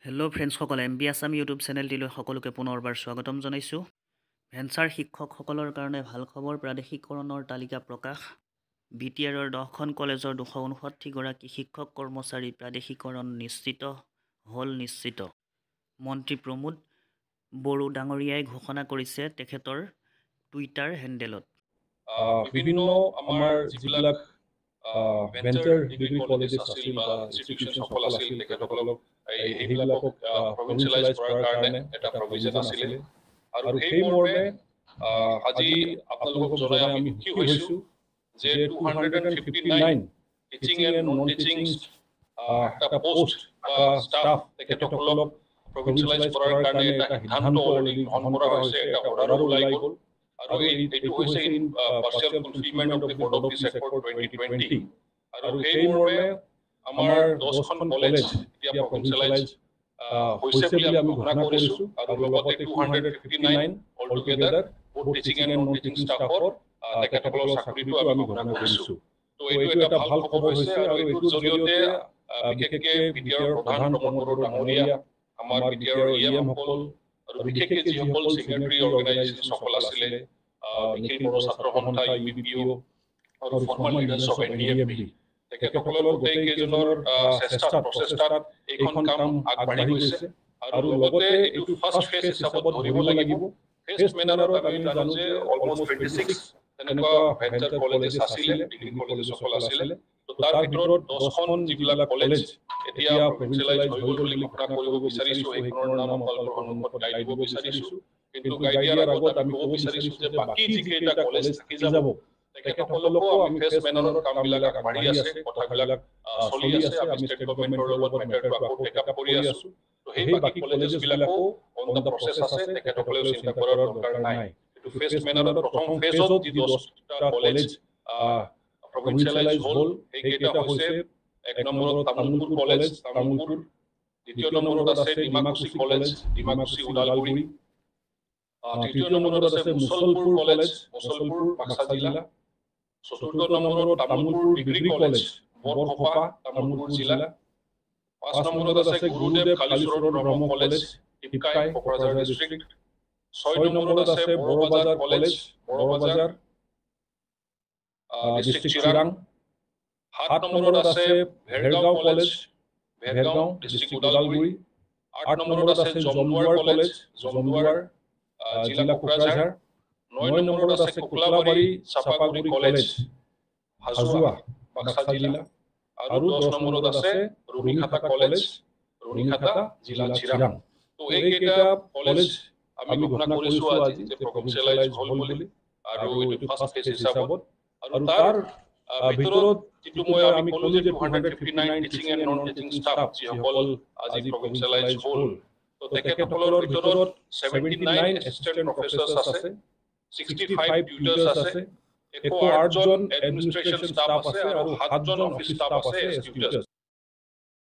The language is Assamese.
হেল্ল' ফ্ৰেণ্ডছসকলে এম বি আছাম ইউটিউব চেনেলটিলৈ সকলোকে পুনৰবাৰ স্বাগতম জনাইছোঁ। ভেঞ্চাৰ শিক্ষকসকলৰ কাৰণে ভাল খবৰ, প্ৰাদেশিককৰণৰ তালিকা প্ৰকাশ। BTR-ৰ 10খন কলেজৰ 259গৰাকী শিক্ষক কৰ্মচাৰী প্ৰাদেশিকৰণ নিশ্চিত নিশ্চিত। মন্ত্ৰী প্ৰমোদ বড়ো ডাঙৰীয়াই ঘোষণা কৰিছে তেখেতৰ টুইটাৰ হেণ্ডেলত। বিভিন্ন আমাৰ যিবিলাক ভেঞ্চাৰ ডিগ্ৰী কলেজেছ আছিল বা ইনষ্টিটিউশ্যনসকল আছিল তেখেতসকলক সেইবিলাকক প্ৰভিঞ্চিয়েলাইজ কৰাৰ কাৰণে এটা প্ৰভিজন আছিলে আৰু সেই মৰ্মে আজি আপোনালোকক জনাই আমি সুখী হৈছোঁ যে 259 টিচিং এণ্ড নন টিচিং এটা পোষ্ট বা ষ্টাফ তেখেতসকলক প্ৰভিঞ্চিয়েলাইজ কৰাৰ কাৰণে এটা সিদ্ধান্ত অলৰেডি গ্ৰহণ কৰা হৈছে, এটা অৰ্ডাৰো ওলাই গ'ল আৰু এইটো হৈছে in partial fulfilment of the board of পিছ এক্ট 2020 আৰু সেই মৰ্মে আমাৰ 10খন কলেজ এতিয়া প্ৰভিঞ্চিয়েলাইজ হৈছে বুলি আমি ঘোষণা কৰিছোঁ আৰু লগতে 259 অল টুগেডাৰ বহুত টিচিং এণ্ড নন টিচিং ষ্টাফৰ তেখেতসকলৰ চাকৰিটো আমি ঘোষণা কৰিছোঁ। তো এইটো এটা ভাল খবৰ হৈছে আৰু এইটোৰ জৰিয়তে বিশেষকৈ BTR-ৰ প্ৰধান প্ৰমোদ বড়ো ডাঙৰীয়া, আমাৰ BTR-ৰ EM-সকল আৰু বিশেষকৈ যিসকল ছিগনেটাৰী অৰ্গেনাইজেশ্যনসকল আছিলে, নিখিল বড়ো ছাত্ৰ সন্থা UBPO আৰু ফৰ্মাল লিডাৰ্ছ অফ NEFB, তেখেতসকলৰ গোটেইকেইজনৰ প্ৰচেষ্টাত এইখন কাম আগবাঢ়ি গৈছে আৰু লগতে এইটো ফাৰ্ষ্ট ফেজ হিচাপত ধৰিব লাগিব। ফেজ মেনাৰত আমি জানো যে অলমষ্ট 26 তেনেকুৱা ভেঞ্চাৰ কলেজেছ আছিলে, ডিগ্ৰী কলেজসকল আছিলে। তো তাৰ ভিতৰত 10খন যিবিলাক কলেজ এতিয়া প্ৰভিঞ্চিয়েলাইজ হৈ গ'ল বুলি ঘোষণা কৰিব বিচাৰিছোঁ, সেইখনৰ নাম আপোনালোকৰ সন্মুখত গাই দিব বিচাৰিছোঁ। কিন্তু গাই দিয়াৰ আগত আমি ক'ব বিচাৰিছোঁ যে বাকী যিকেইটা কলেজ থাকি যাব তেখেতসকলকো আমি ফেজ মেনাৰত কামবিলাক আগবাঢ়ি আছে, কথাবিলাক চলি আছে। আমি ষ্টেট গভৰ্ণমেণ্টৰ লগত মেটাৰটো আকৌ টেক আপ কৰি আছোঁ। তো সেই বাকী কলেজেছবিলাকো অন দ্য প্ৰচেছ আছে, তেখেতসকলেও চিন্তা কৰাৰ দৰকাৰ নাই। এইটো ফেজ মেনাৰত প্ৰথম ফেজত যি 10টা কলেজ প্ৰভিঞ্চিয়েলাইজ হ'ল, সেইকেইটা হৈছে 1 নম্বৰত তামুলপুৰ কলেজ, তামুলপুৰ। 2য় নম্বৰত আছে ডিমাকুছী কলেজ, ডিমাকুছী ওদালগুৰি। 3য় নম্বৰত আছে মুছলপুৰ কলেজ, মুছলপুৰ বাক্সা জিলা। 4ৰ্থ নম্বৰত তামুলপুৰ ডিগ্ৰী কলেজ, বৰকপা, তামুলপুৰ জিলা। 5 নম্বৰত আছে গুৰুদেৱ কালীচৰণ ব্ৰহ্ম কলেজ, টিপকাই, কোকৰাঝাৰ ডিষ্ট্ৰিক্ট। 6 নম্বৰত আছে বড়োবাজাৰ কলেজ, বড়োবাজাৰ, ডিষ্ট্ৰিক্ট চিৰাং। 7 নম্বৰত আছে ভেৰগাঁও কলেজ, ভেৰগাঁও, ডিষ্ট্ৰিক্ট ওদালগুৰি। 8 নম্বৰত আছে জমদুৱাৰ কলেজ, জমদুৱাৰ, জিলা কোকৰাঝাৰ। 9 নম্বৰত আছে কোকলাবাৰী চাপাগুৰি কলেজ, হাজোৱা, বাক্সা জিলা। আৰু 10 নম্বৰত আছে ৰুণিখাতা কলেজ, ৰুণিখাতা, জিলা চিৰাং। তো এইকেইটা কলেজ আমি ঘোষণা কৰিছোঁ আজি যে প্ৰভিঞ্চিয়েলাইজ হ'ল বুলি, আৰু এইটো ফাৰ্ষ্ট ফেজ হিচাপত। আৰু তাৰ ভিতৰত যিটো আমি ক'লোঁ যে 259 teaching and non teaching staff যিসকল আজি প্ৰভিঞ্চিয়েলাইজ হ'ল, তো তেখেতসকলৰ ভিতৰত 79 এছিষ্টেণ্ট প্ৰফেচাৰ্ছ আছে, 65 টিউটাৰ্ছ আছে, 108জন এডমিনিষ্ট্ৰেশ্যন ষ্টাফ আছে আৰু 7জন অফিচ ষ্টাফ আছে এজ টিউটাৰ্ছ।